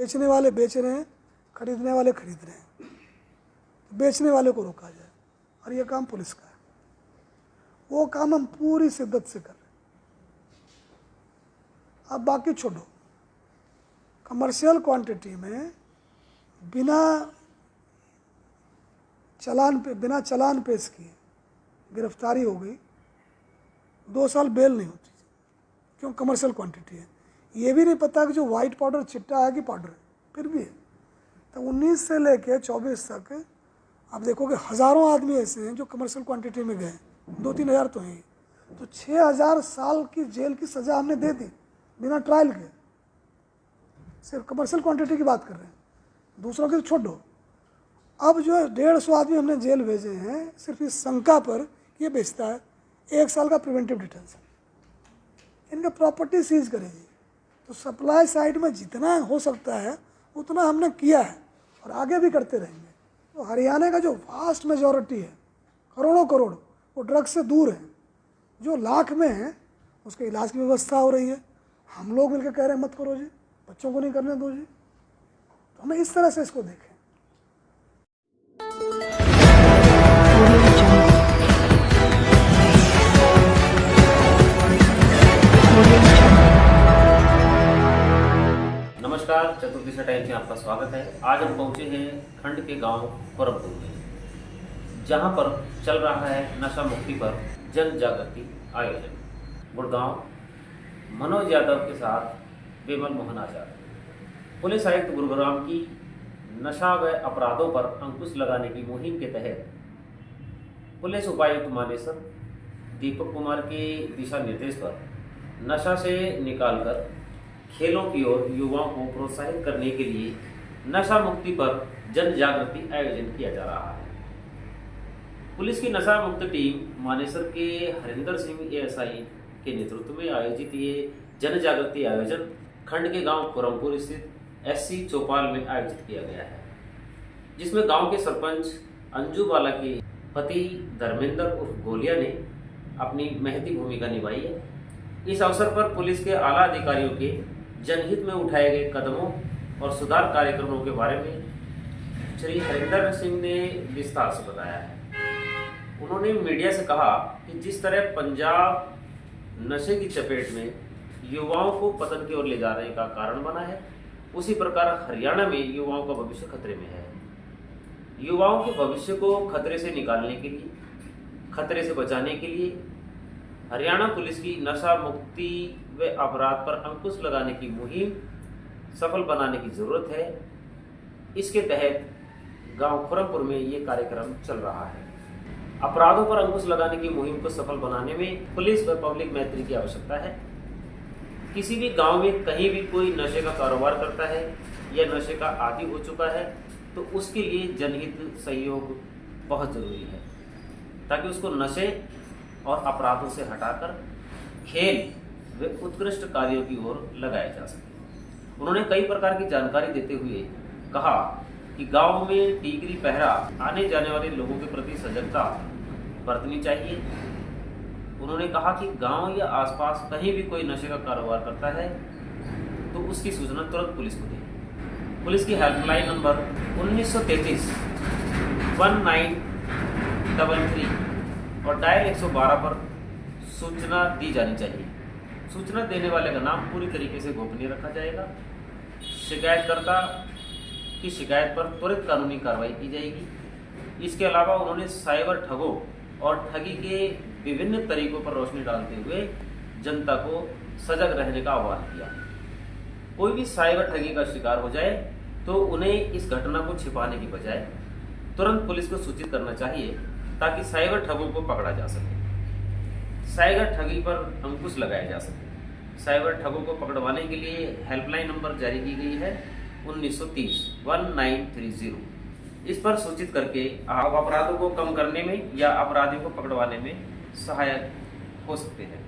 बेचने वाले बेच रहे हैं, खरीदने वाले खरीद रहे हैं। बेचने वाले को रोका जाए, और ये काम पुलिस का है। वो काम हम पूरी शिद्दत से कर रहे हैं। अब बाकी छोड़ो, कमर्शियल क्वांटिटी में बिना चालान पेश किए गिरफ्तारी हो गई, 2 साल बेल नहीं होती, क्यों? कमर्शियल क्वांटिटी है। ये भी नहीं पता कि जो वाइट पाउडर चिट्टा है कि पाउडर है, फिर भी है। तो 19 से लेके 24 तक आप देखोगे हज़ारों आदमी ऐसे हैं जो कमर्शियल क्वांटिटी में गए, 2-3 हज़ार तो हैं। तो 6,000 साल की जेल की सज़ा हमने दे दी बिना ट्रायल के। सिर्फ कमर्शियल क्वांटिटी की बात कर रहे हैं, दूसरों की तो छोड़ो। अब जो 150 आदमी हमने जेल भेजे हैं सिर्फ इस शंका पर ये बेचता है, 1 साल का प्रिवेंटिव डिटेंशन। इनका प्रॉपर्टी सीज करेगी। तो सप्लाई साइड में जितना हो सकता है उतना हमने किया है और आगे भी करते रहेंगे। तो हरियाणा का जो वास्ट मेजॉरिटी है, करोड़ों करोड़, वो ड्रग्स से दूर है। जो लाख में है उसके इलाज की व्यवस्था हो रही है। हम लोग मिलकर कह रहे हैं मत करो जी, बच्चों को नहीं करने दो जी। तो हमें इस तरह से इसको देखें। नमस्कार, चतुर्दिशा टाइम्स में आपका स्वागत है। आज हम पहुंचे हैं खंड के गांव खुरमपुर में, जहां पर चल रहा है नशा मुक्ति पर जन जागृति आयोजन। गुड़गांव मनोज यादव के साथ विमल मोहन आचार्य। पुलिस आयुक्त गुरुग्राम की नशा व अपराधों पर अंकुश लगाने की मुहिम के तहत पुलिस उपायुक्त मानेसर दीपक कुमार के दिशा निर्देश पर नशा से निकालकर खेलों की ओर युवाओं को प्रोत्साहित करने के लिए नशा मुक्ति पर जन जागृति आयोजन किया जा रहा है। पुलिस की नशा मुक्त टीम मानेसर के हरिंदर सिंह एएसआई के नेतृत्व में आयोजित ये जन जागृति आयोजन खंड के गांव खुरमपुर स्थित एससी चौपाल में आयोजित किया गया है, जिसमें गांव के सरपंच अंजू बाला के पति धर्मेंद्र उर्फ गोलिया ने अपनी महती भूमिका निभाई है। इस अवसर पर पुलिस के आला अधिकारियों के जनहित में उठाए गए कदमों और सुधार कार्यक्रमों के बारे में श्री हरिंदर सिंह ने विस्तार से बताया है। उन्होंने मीडिया से कहा कि जिस तरह पंजाब नशे की चपेट में युवाओं को पतन की ओर ले जाने का कारण बना है, उसी प्रकार हरियाणा में युवाओं का भविष्य खतरे में है। युवाओं के भविष्य को खतरे से निकालने के लिए, खतरे से बचाने के लिए हरियाणा पुलिस की नशा मुक्ति व अपराध पर अंकुश लगाने की मुहिम सफल बनाने की जरूरत है। इसके तहत गांव खुरमपुर में ये कार्यक्रम चल रहा है। अपराधों पर अंकुश लगाने की मुहिम को सफल बनाने में पुलिस व पब्लिक मैत्री की आवश्यकता है। किसी भी गांव में कहीं भी कोई नशे का कारोबार करता है या नशे का आदी हो चुका है तो उसके लिए जनहित सहयोग बहुत जरूरी है, ताकि उसको नशे और अपराधों से हटाकर खेल व उत्कृष्ट कार्यों की ओर लगाया जा सके। उन्होंने कई प्रकार की जानकारी देते हुए कहा कि गांव में टीकरी पहरा आने जाने वाले लोगों के प्रति सजगता बरतनी चाहिए। उन्होंने कहा कि गांव या आसपास कहीं भी कोई नशे का कारोबार करता है तो उसकी सूचना तुरंत पुलिस को दें। पुलिस की हेल्पलाइन नंबर 1933 1933 और डायल 112 पर सूचना दी जानी चाहिए। सूचना देने वाले का नाम पूरी तरीके से गोपनीय रखा जाएगा। शिकायतकर्ता की शिकायत पर त्वरित कानूनी कार्रवाई की जाएगी। इसके अलावा उन्होंने साइबर ठगों और ठगी के विभिन्न तरीकों पर रोशनी डालते हुए जनता को सजग रहने का आह्वान किया। कोई भी साइबर ठगी का शिकार हो जाए तो उन्हें इस घटना को छिपाने की बजाय तुरंत पुलिस को सूचित करना चाहिए, ताकि साइबर ठगों को पकड़ा जा सके, साइबर ठगी पर अंकुश लगाया जा सके। साइबर ठगों को पकड़वाने के लिए हेल्पलाइन नंबर जारी की गई है 1930 1930। इस पर सूचित करके आप अपराधों को कम करने में या अपराधियों को पकड़वाने में सहायक हो सकते हैं।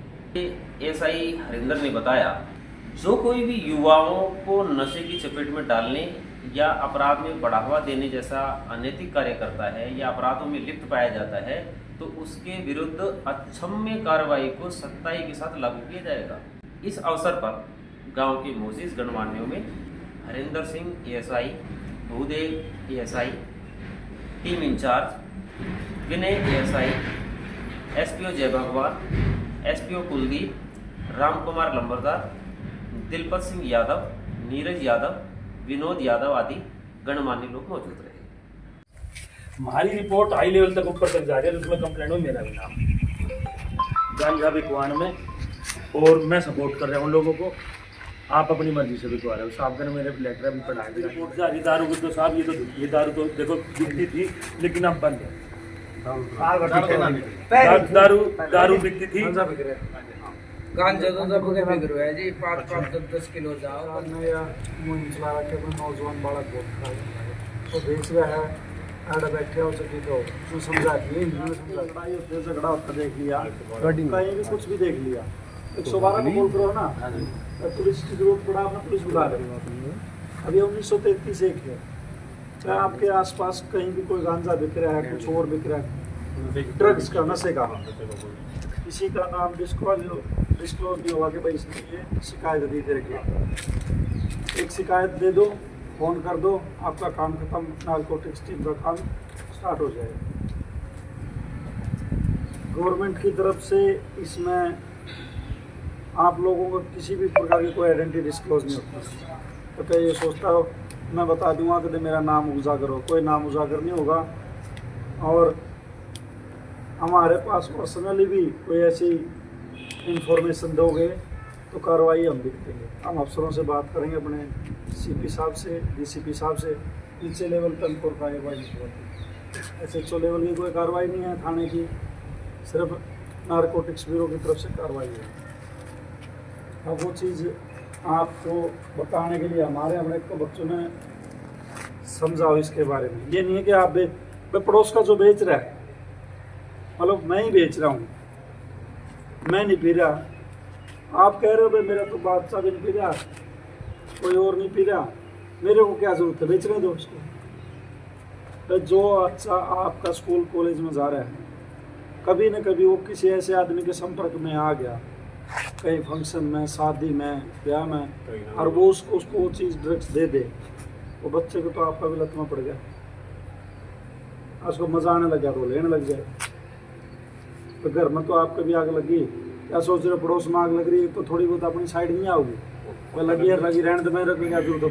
एसआई हरिंदर ने बताया, जो कोई भी युवाओं को नशे की चपेट में डालने या अपराध में बढ़ावा देने जैसा अनैतिक कार्य करता है या अपराधों में लिप्त पाया जाता है तो उसके विरुद्ध अक्षम्य कार्रवाई को सख्ताई के साथ लागू किया जाएगा। इस अवसर पर गांव के मोजिज गणमान्यों में Harinder Singh ASI, Bhudev ASI, team incharge Vinay ASI, SPO जय भगवान, SPO कुलदीप, राम कुमार लंबरदार, दिलपत सिंह यादव, नीरज यादव, विनोद यादव आदि गणमान्य लोग मौजूद रहे। हमारी रिपोर्ट हाई लेवल तक ऊपर तक जा रही है, उसमें कंप्लेंट में मेरा भी नाम गांजा बिकवान में, और मैं सपोर्ट कर रहा हूँ लोगों को। आप अपनी मर्जी से बिकवा रहे हो। साहब ने मेरे लेटर भी पढ़ा दिया। रिपोर्ट जा रही दारू की, तो साहब ये दारू तो देखो बिकती थी लेकिन अब बंद है। दारू बिकती थी, गांजा तो सब के बिक रहा है जी, 5-5 किलो जाओ। नया मुहिम चला रखे अपने नौजवान बालक बहुत खा तो बेच रहा है, आड़ा बैठे हो सके तो जो समझा दिए लड़ाई होती है, झगड़ा होता देख लिया, कहीं भी कुछ भी देख लिया, 112 को कॉल करो ना, पुलिस की जरूरत पड़ा अपना पुलिस बुला रहे। अभी 1933 एक है, चाहे आपके आसपास कहीं भी कोई गांजा बिक रहा है, कुछ और बिक रहा है, ड्रग्स का, नशे का, किसी का नाम डिस्क्लोज नहीं होगा कि भाई इसने ये शिकायत दी तेरे खिलाफ। एक शिकायत दे दो, फ़ोन कर दो, आपका काम खत्म, नारकोटिक्स टीम का काम स्टार्ट हो जाएगा। गवर्नमेंट की तरफ से इसमें आप लोगों को किसी भी प्रकार की कोई आइडेंटिटी डिस्क्लोज नहीं होती। तो क्या ये सोचता हो मैं बता दूंगा कि मेरा नाम उजागर हो, कोई नाम उजागर नहीं होगा। और हमारे पास पर्सनली भी कोई ऐसी इंफॉर्मेशन दोगे तो कार्रवाई हम भी करेंगे। हम अफसरों से बात करेंगे, अपने CP साहब से, DCP साहब से, नीचे लेवल तक और कार्रवाई होती। SHO लेवल की कोई कार्रवाई नहीं है थाने की, सिर्फ नारकोटिक्स ब्यूरो की तरफ से कार्रवाई है। अब वो चीज़ आपको बताने के लिए हमारे को बच्चों ने समझाओ इसके बारे में। ये नहीं है कि आप पड़ोस का जो बेच रहा है, मतलब मैं ही बेच रहा हूँ, मैं नहीं पी रहा, आप कह रहे हो भाई मेरा तो बादशाह भी नहीं पी रहा, कोई और नहीं पी रहा, मेरे को क्या जरूरत है, बेचने दो उसको। तो जो अच्छा आपका स्कूल कॉलेज में जा रहा है, कभी न कभी वो किसी ऐसे आदमी के संपर्क में आ गया, कहीं फंक्शन में, शादी में, ब्याह में, और वो उसको वो चीज़ ड्रग्स दे दे, वो बच्चे को तो आपका भी लत में पड़ गया, उसको मजा आने लग गया तो लेने लग जाए। तो घर में तो आपके भी आग लगी, क्या सोच रहे पड़ोस में आग लग रही है तो थोड़ी बहुत अपनी साइड नहीं आओगी, वो लगी रहने तो मैं रखूँगा, फिर तो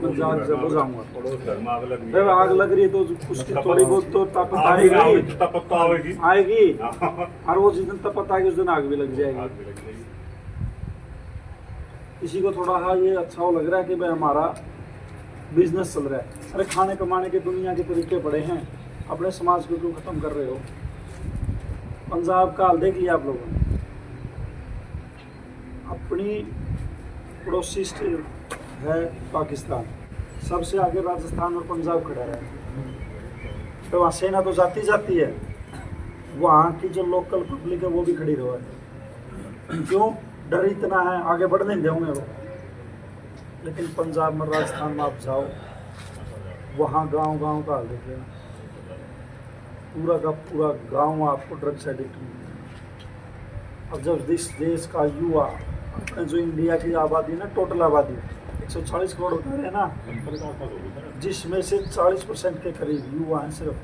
मैं जाग से बुझाऊंगा। आग लग रही है तो उसकी थोड़ी बहुत तो तपत आएगी, और वो जिस दिन तपत आएगी उस दिन आग भी लग जाएगी। किसी को थोड़ा हाँ ये अच्छा हो लग रहा है कि भाई हमारा बिजनेस चल रहा है, अरे खाने कमाने के दुनिया के तरीके पड़े हैं, अपने समाज को क्यों खत्म कर रहे हो। पंजाब का हाल देख लिया आप लोगों ने, अपनी पड़ोसी स्टेट है पाकिस्तान, सबसे आगे राजस्थान और पंजाब खड़ा है, तो वहाँ सेना तो जाती है, वहाँ की जो लोकल पब्लिक है वो भी खड़ी रहा है। क्यों? डर इतना है, आगे बढ़ने नहीं देंगे वो। लेकिन पंजाब में, राजस्थान में आप जाओ, वहाँ गांव का हाल देखिए, पूरा का पूरा गांव आपको ड्रग्स एडिक्ट मिलेगा। अब जब इस देश का युवा, जो इंडिया की आबादी ना, टोटल आबादी 140 करोड़ बता रहे हैं ना, जिसमें से 40% के करीब युवा हैं, सिर्फ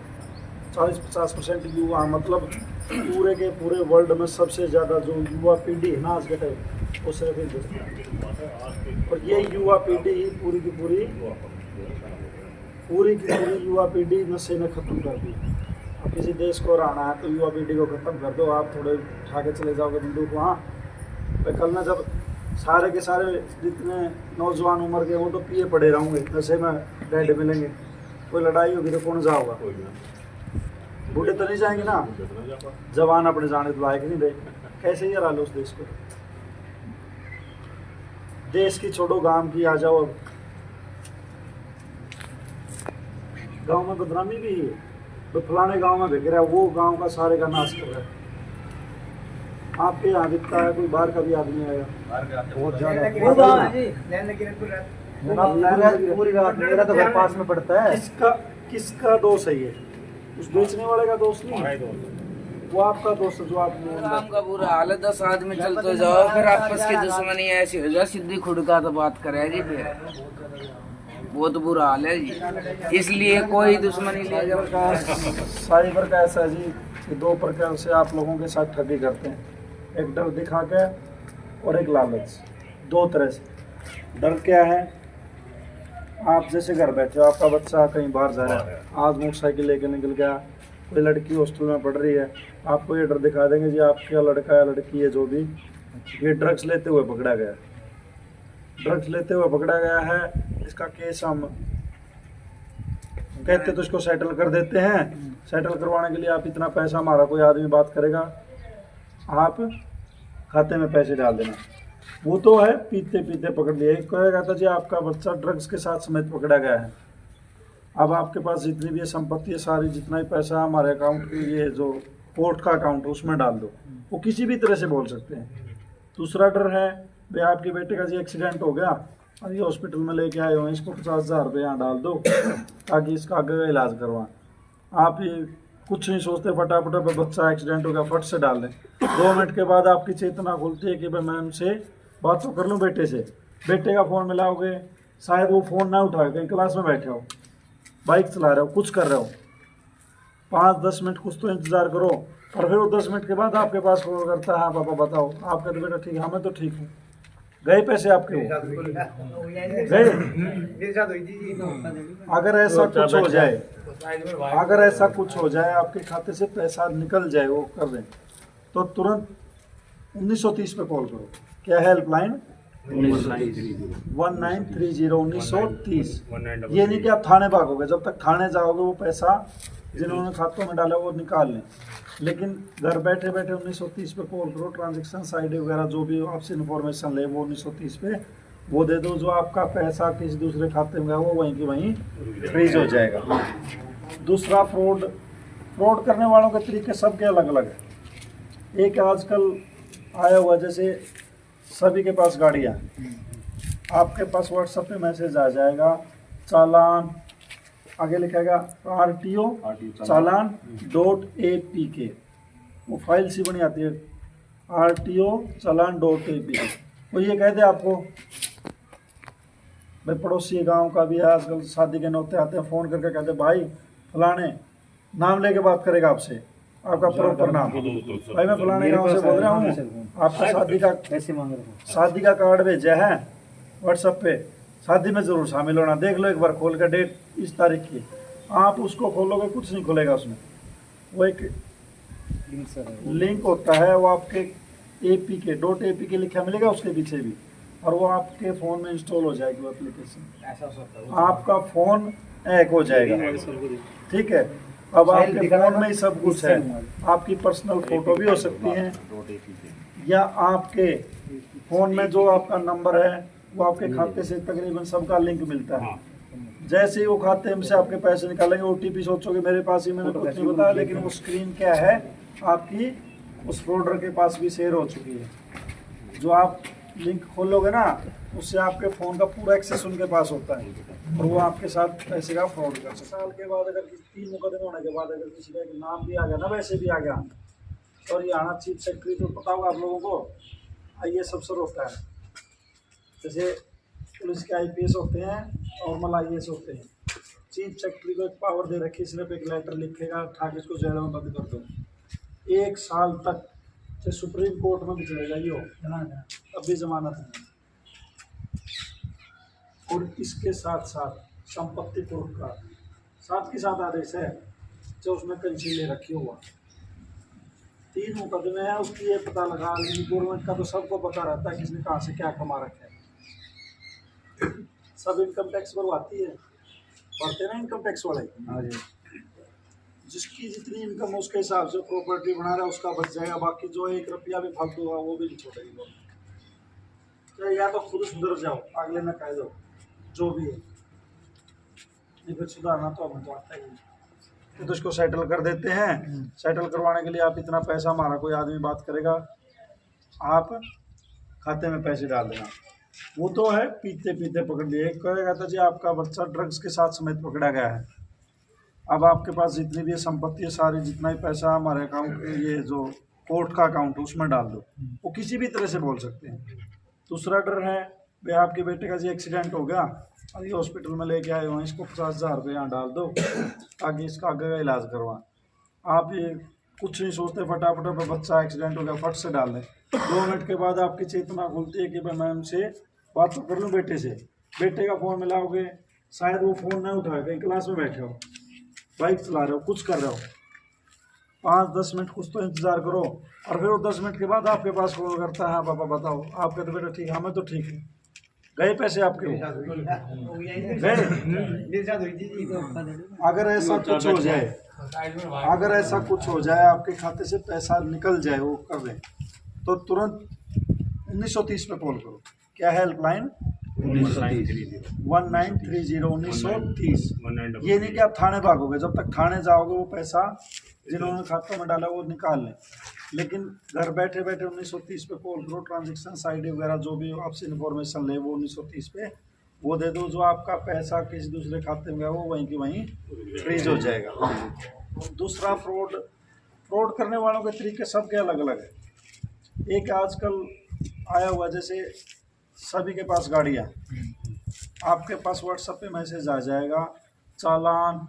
40-50% युवा, मतलब पूरे के पूरे वर्ल्ड में सबसे ज़्यादा जो युवा पीढ़ी है ना आज के टाइम, वो सिर्फ हिंदुस्तान। और ये युवा पीढ़ी ही पूरी की पूरी युवा पीढ़ी नशे ने ख़त्म कर दी। अब किसी देश को रहना है तो युवा पीढ़ी को ख़त्म कर दो, आप थोड़े उठा के चले जाओगे बंदूक वहाँ, तो कल ना जब सारे के सारे जितने नौजवान उम्र के वो तो पिए पड़े रहेंगे, नशे में डेड मिलेंगे, कोई लड़ाई होगी तो कौन जाओगा? बूढ़े तो नहीं जाएंगे ना, जवान अपने जाने तो लायक नहीं रहे, कैसे ही हरा लो उस देश को। देश की छोड़ो, गांव की आ जाओ। अब गांव में बदनामी भी है, तो फलाने गांव में बिक रहा है, वो गांव का सारे का नाश कर रहा है। आपके यहाँ बिकता है, कोई बाहर का भी आदमी आएगा, बहुत ज्यादा पूरी रात, मेरा तो घर पास में पड़ता है। किसका दोष है ये? उस बेचने वाले का दोष नहीं है, वो आपका दोस्त जो आप काम का बुरा हाल है, 10 आदमी चलते जाओ फिर आपस की दुश्मनी ऐसी हो जाए, सीधी खुद का तो बात करे जी, फिर बहुत बुरा हाल है जी। इसलिए कोई दुश्मनी ले जाओ। साइबर का ऐसा है जी कि दो प्रकार से आप लोगों के साथ ठगी करते हैं, एक डर दिखा के और एक लालच, दो तरह से। डर क्या है, आप जैसे घर बैठे हो, आपका बच्चा कहीं बाहर जा रहा है, आज मोटरसाइकिल लेके निकल गया, कोई लड़की हॉस्टल में पढ़ रही है, आपको ये डर दिखा देंगे जी आपका लड़का या लड़की है जो भी, ये ड्रग्स लेते हुए पकड़ा गया। ड्रग्स लेते हुए पकड़ा गया है, इसका केस हम कहते तो इसको सेटल कर देते हैं। सेटल करवाने के लिए आप इतना पैसा, हमारा कोई आदमी बात करेगा, आप खाते में पैसे डाल देना। वो तो है पीते पीते पकड़ लिए। एक कहेगा था जी आपका बच्चा ड्रग्स के साथ समेत पकड़ा गया है, अब आपके पास जितनी भी संपत्ति है सारी, जितना ही पैसा हमारे अकाउंट के ये जो कोर्ट का अकाउंट है उसमें डाल दो। वो किसी भी तरह से बोल सकते हैं। दूसरा डर है भाई आपके बेटे का जी एक्सीडेंट हो गया और ये हॉस्पिटल में लेके आए हो, इसको 50,000 रुपये यहाँ डाल दो ताकि इसका आगे का इलाज करवाएं। आप ये कुछ नहीं सोचते, फटाफट बच्चा एक्सीडेंट हो गया फट से डाल दें। 2 मिनट के बाद आपकी चेतना खुलती है कि भाई मैं उनसे बात तो कर लूँ बेटे से। बेटे का फ़ोन मिलाओगे, शायद वो फ़ोन ना उठाए, कहीं क्लास में बैठे हो, बाइक चला रहे हो, कुछ कर रहे हो, 5-10 मिनट कुछ तो इंतज़ार करो, और फिर वो 10 मिनट के बाद आपके पास कॉल करता है, हाँ पापा बताओ। आप कहते बेटा ठीक है, हाँ मैं तो ठीक हूँ। गए पैसे आपके, गए। अगर ऐसा कुछ हो जाए, अगर ऐसा कुछ हो जाए आपके खाते से पैसा निकल जाए, वो कर दें, तो तुरंत 1930 पे कॉल करो। क्या है हेल्पलाइन? 1930। ये नहीं कि आप थाने भागोगे, जब तक थाने जाओगे वो पैसा जिन्होंने खातों में डाला वो निकाल लें, लेकिन घर बैठे बैठे 1930 पे कॉल करो। ट्रांजेक्शन आईडी वगैरह जो भी आपसे इन्फॉर्मेशन ले वो 1930 पे वो दे दो। जो आपका पैसा किसी दूसरे खाते में गया वो वहीं की वहीं फ्रीज हो जाएगा। दूसरा फ्रॉड करने वालों के तरीके सबके अलग अलग है। एक आजकल आया हुआ, जैसे सभी के पास गाड़ियाँ, आपके पास व्हाट्सएप पे मैसेज आ जाएगा, चालान आगे लिखेगा RTO चालान .apk, वो फाइल सी बनी आती है RTO चालान .apk। वो ये कहते हैं आपको भाई पड़ोसी गांव का भी है, आजकल शादी के नौते आते हैं, फ़ोन करके कहते हैं भाई फलाने, नाम लेके बात करेगा आपसे, आपका प्रॉपर नाम, भाई मैं फलाने गांव से बोल रहा हूँ, आपका शादी का कार्ड भेजा है व्हाट्सएप पे, शादी में ज़रूर शामिल होना, देख लो एक बार खोल कर, डेट इस तारीख की। आप उसको खोलोगे कुछ नहीं खुलेगा उसमें, वो एक लिंक होता है, वो आपके .apk लिखा मिलेगा उसके पीछे भी, और वो आपके फ़ोन में इंस्टॉल हो जाएगी वो एप्लीकेशन, आपका फ़ोन हैक हो जाएगा। ठीक है, अब आपके फ़ोन में ही सब कुछ है, आपकी पर्सनल फ़ोटो भी हो सकती है, या आपके फ़ोन में जो आपका नंबर है वो आपके खाते से तकरीबन सबका लिंक मिलता है। जैसे ही वो खाते में से आपके पैसे निकालेंगे, OTP सोचोगे मेरे पास ही, मैंने कुछ नहीं बताया, लेकिन वो स्क्रीन क्या है आपकी उस फ्रॉडर के पास भी शेयर हो चुकी है। जो आप लिंक खोलोगे ना, उससे आपके फ़ोन का पूरा एक्सेस उनके पास होता है, और वो आपके साथ पैसे का फ्रॉड कर सकते हैं। साल के बाद अगर 3 मुकदमे होने के बाद अगर किसी का एक नाम भी आ गया ना, वैसे भी आ गया, और ये आना चीफ सेक्रेटरी, तो पता होगा आप लोगों को, IAS अफसर होता है, जैसे पुलिस के IPS होते हैं, नॉर्मल IAS होते हैं। चीफ सेक्रेटरी को एक पावर दे रखी, सिर्फ एक लेटर लिखेगा, ठाक इसको जेल में बंद कर दो, 1 साल तक, चाहे सुप्रीम कोर्ट में भी चले जाइए तब भी जमानत नहीं। और इसके साथ साथ संपत्ति पूर्व का साथ के साथ आदेश है, जो उसमें कंसील ले रखी हुआ 3 मुकदमे हैं, उसकी ये पता लगा, गवर्नमेंट का तो सबको पता रहता है किसने कहाँ से क्या कमा रखा है। सब इनकम टैक्स भरवाती है, भरते ना इनकम टैक्स वाले, जिसकी जितनी इनकम है उसके हिसाब से प्रॉपर्टी बना रहा है, उसका बच जाएगा, बाकी जो 1 रुपया भी फालतू होगा वो भी नहीं छोड़ेगी। तो या तो खुद सुधर जाओ, अगले में कह दो जो भी है, नहीं फिर सुधारना तो हमें तो आता ही नहीं। तो इसको सेटल कर देते हैं। सेटल करवाने के लिए आप इतना पैसा, हमारा कोई आदमी बात करेगा, आप खाते में पैसे डाल देना। वो तो है पीते पीते पकड़ लिए। कहेगा था जी आपका बच्चा ड्रग्स के साथ समेत पकड़ा गया है, अब आपके पास जितनी भी संपत्ति है सारी, जितना भी पैसा हमारे अकाउंट, ये जो कोर्ट का अकाउंट है उसमें डाल दो, वो किसी भी तरह से बोल सकते हैं। दूसरा डर है भाई आपके बेटे का जी एक्सीडेंट हो गया, अभी हॉस्पिटल में लेके आए हो, इसको 50,000 रुपये यहाँ डाल दो ताकि इसका आगे का इलाज करवा। आप ये कुछ नहीं सोचते, फटाफट में बच्चा एक्सीडेंट हो गया फट से डाल दें। 2 मिनट के बाद आपकी चेतना खुलती है कि भाई मैं उनसे बात तो कर लूँ बेटे से। बेटे का फ़ोन मिलाओगे, शायद वो फ़ोन नहीं उठाए, कहीं क्लास में बैठे हो, बाइक चला रहे हो, कुछ कर रहे हो, 5-10 मिनट कुछ तो इंतज़ार करो, और फिर वो 10 मिनट के बाद आपके पास कॉल करता है, हाँ पापा बताओ। आप कहते बेटा ठीक है, हमें तो ठीक है, गए पैसे आपके गए। अगर ऐसा कुछ हो जाए, अगर ऐसा कुछ हो जाए आपके खाते से पैसा निकल जाए, वो कर दें, तो तुरंत 1930 पे कॉल करो। क्या है हेल्पलाइन? 1930। ये नहीं कि आप थाने भागोगे, जब तक थाने जाओगे वो पैसा जिन्होंने खातों में डाला वो निकाल लें, लेकिन घर बैठे बैठे 1930 पे कॉल करो। ट्रांजेक्शन आईडी वगैरह जो भी आपसे इन्फॉर्मेशन ले वो 1930 पे वो दे दो। जो आपका पैसा किसी दूसरे खाते में गया वो वहीं की वहीं फ्रीज हो जाएगा। दूसरा फ्रॉड करने वालों के तरीके सबके अलग अलग है। एक आजकल आया हुआ, जैसे सभी के पास गाड़ियाँ, आपके पास व्हाट्सएप पे मैसेज आ जाएगा, चालान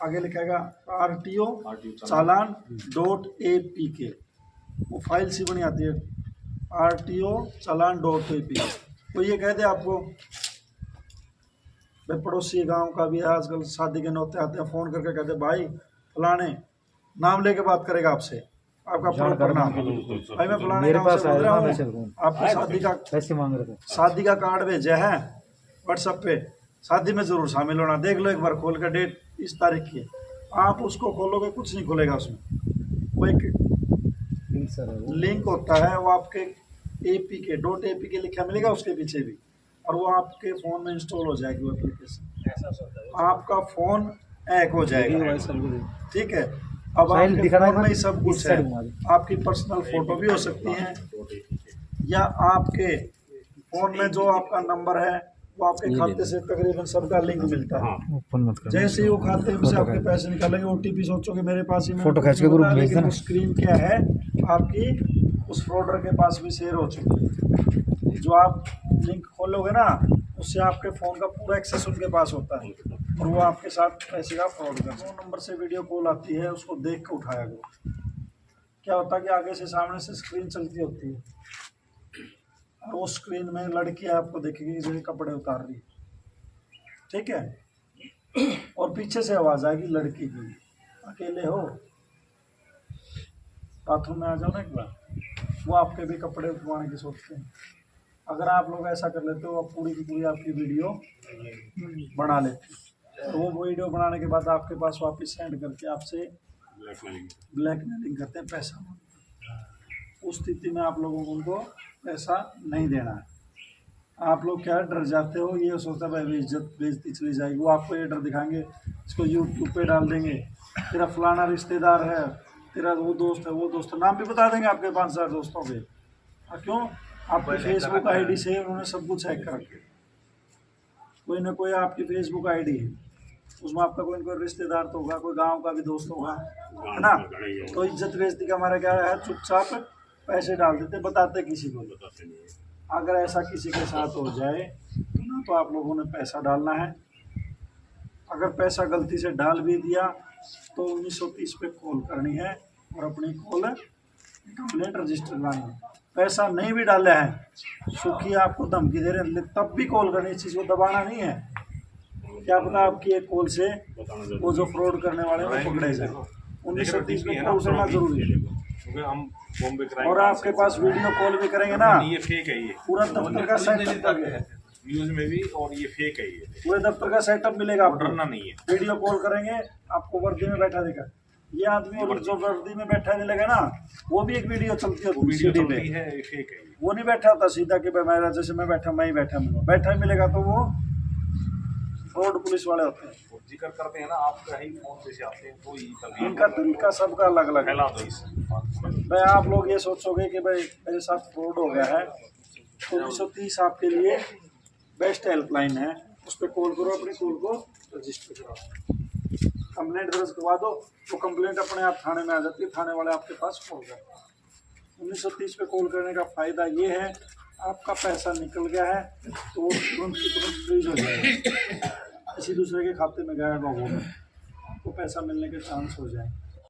आगे लिखेगा RTO चालान .apk, वो फाइल सी बनी आती है RTO चालान .apk। तो ये कह दे आपको, भाई पड़ोसी गांव का भी है, आजकल शादी के नौते आते हैं, फ़ोन करके कहते भाई फलाने, नाम लेके बात करेगा आपसे, आपका प्रॉपर नाम, भाई मैं फलाने गांव से बोल रहा हूँ, आपको शादी का कार्ड भेजा है व्हाट्सएप पे, शादी में ज़रूर शामिल होना, देख लो एक बार खोल कर, डेट इस तारीख की है। आप उसको खोलोगे कुछ नहीं खुलेगा, उसमें वो एक लिंक होता है, वो आपके .apk लिखा मिलेगा उसके पीछे भी, और वो आपके फ़ोन में इंस्टॉल हो जाएगी वो एप्लीकेशन, आपका फ़ोन हैक हो जाएगा। ठीक है, अब आपके फ़ोन में ही सब कुछ है, आपकी पर्सनल फ़ोटो भी हो सकती है, या आपके फ़ोन में जो आपका नंबर है वो आपके खाते से तकरीबन सबका लिंक मिलता है। जैसे ही वो खाते से आपके पैसे निकालेंगे, OTP सोचोगे मेरे पास ही, फोटो खींच के ग्रुप, लेकिन वो स्क्रीन क्या है आपकी उस फ्रॉडर के पास भी शेयर हो चुकी है। जो आप लिंक खोलोगे ना, उससे आपके फ़ोन का पूरा एक्सेस उनके पास होता है, और वो आपके साथ पैसे का फ्रॉड करते हैं। 2 नंबर से वीडियो कॉल आती है, उसको देख के उठाया करो। क्या होता है कि आगे से सामने से स्क्रीन चलती होती है, और वो स्क्रीन में लड़की आपको देखेगी जो कपड़े उतार रही है, ठीक है, और पीछे से आवाज़ आएगी लड़की की, अकेले हो बाथरूम में आ जाओ ना एक बार, वो आपके भी कपड़े उठवाने की सोचते हैं। अगर आप लोग ऐसा कर लेते हो, आप पूरी की पूरी आपकी वीडियो बना लेते, तो वो वीडियो बनाने के बाद आपके पास वापस सेंड करके आपसे ब्लैकमेलिंग करते हैं पैसा। उस स्थिति में आप लोगों को उनको पैसा नहीं देना है। आप लोग क्या डर जाते हो, ये सोचता है भाई इज्जत बेइज्जती चली जाएगी, वो आपको ये डर दिखाएंगे, इसको YouTube पे डाल देंगे, तेरा फलाना रिश्तेदार है, तेरा वो दोस्त है, वो दोस्त है, नाम भी बता देंगे आपके 5-4 दोस्तों के। क्यों? आपकी फेसबुक ID से उन्होंने सब कुछ हैक कर रखे, कोई ना कोई आपकी फेसबुक ID है, उसमें आपका कोई ना कोई रिश्तेदार तो होगा, कोई गाँव का भी दोस्त होगा, है ना। तो इज्जत बेइज्जती का हमारा क्या है, चुपचाप पैसे डाल देते, बताते किसी को। अगर ऐसा किसी के साथ हो जाए तो ना तो आप लोगों ने पैसा डालना है, अगर पैसा गलती से डाल भी दिया तो 1930 पे कॉल करनी है और अपनी कॉल कंप्लेंट रजिस्टर करनी है। पैसा नहीं भी डाला है, सुखी आपको धमकी दे रहे हैं, तब भी कॉल करनी, इस चीज़ को दबाना नहीं है। क्या पता आपकी एक कॉल से वो जो फ्रॉड करने वाले हैं वो पकड़े जाए। 1930 पे कॉल करना जरूरी है। हम बॉम्बे क्राइम और आपके पास वीडियो कॉल भी करेंगे ना, ये फेक है, ये पूरा दफ्तर का सेटअप है न्यूज में भी, और ये फेक है, ये पूरे दफ्तर का सेटअप मिलेगा आपको। डरना नहीं है। वीडियो कॉल करेंगे, आपको वर्दी में बैठा देगा, ये आदमी और जो वर्दी में बैठा मिलेगा ना, वो भी एक वीडियो चलती होती वीडियो सीडी चलती पे, है, ये फेक है। वो नहीं बैठा होता सीधा कि भाई मेरा जैसे मैं बैठा मैं ही बैठा मिलेगा, तो वो फ्रॉड पुलिस वाले होते हैं। वो जिक्र करते हैं ना, आपका ही फोन पे से आते हैं, तो ये इनका तरीका सबका अलग अलग है। फैला दो इस भाई आप लोग ये सोचोगे कि भाई मेरे साथ फ्रॉड हो गया है, तो 1930 आपके लिए बेस्ट हेल्पलाइन है, उस पर कॉल करो, अपनी कॉल को रजिस्टर करो। कंप्लेंट दर्ज करवा दो, वो कंप्लेंट अपने आप थाने में आ जाती है, थाने वाले आपके पास पहुँच जाते हैं। 1930 पे कॉल करने का फ़ायदा ये है, आपका पैसा निकल गया है तो वो तुरंत की तुरंत फ्रीज हो जाएगा, किसी दूसरे के खाते में गया होगा वो, आपको पैसा मिलने के चांस हो जाए।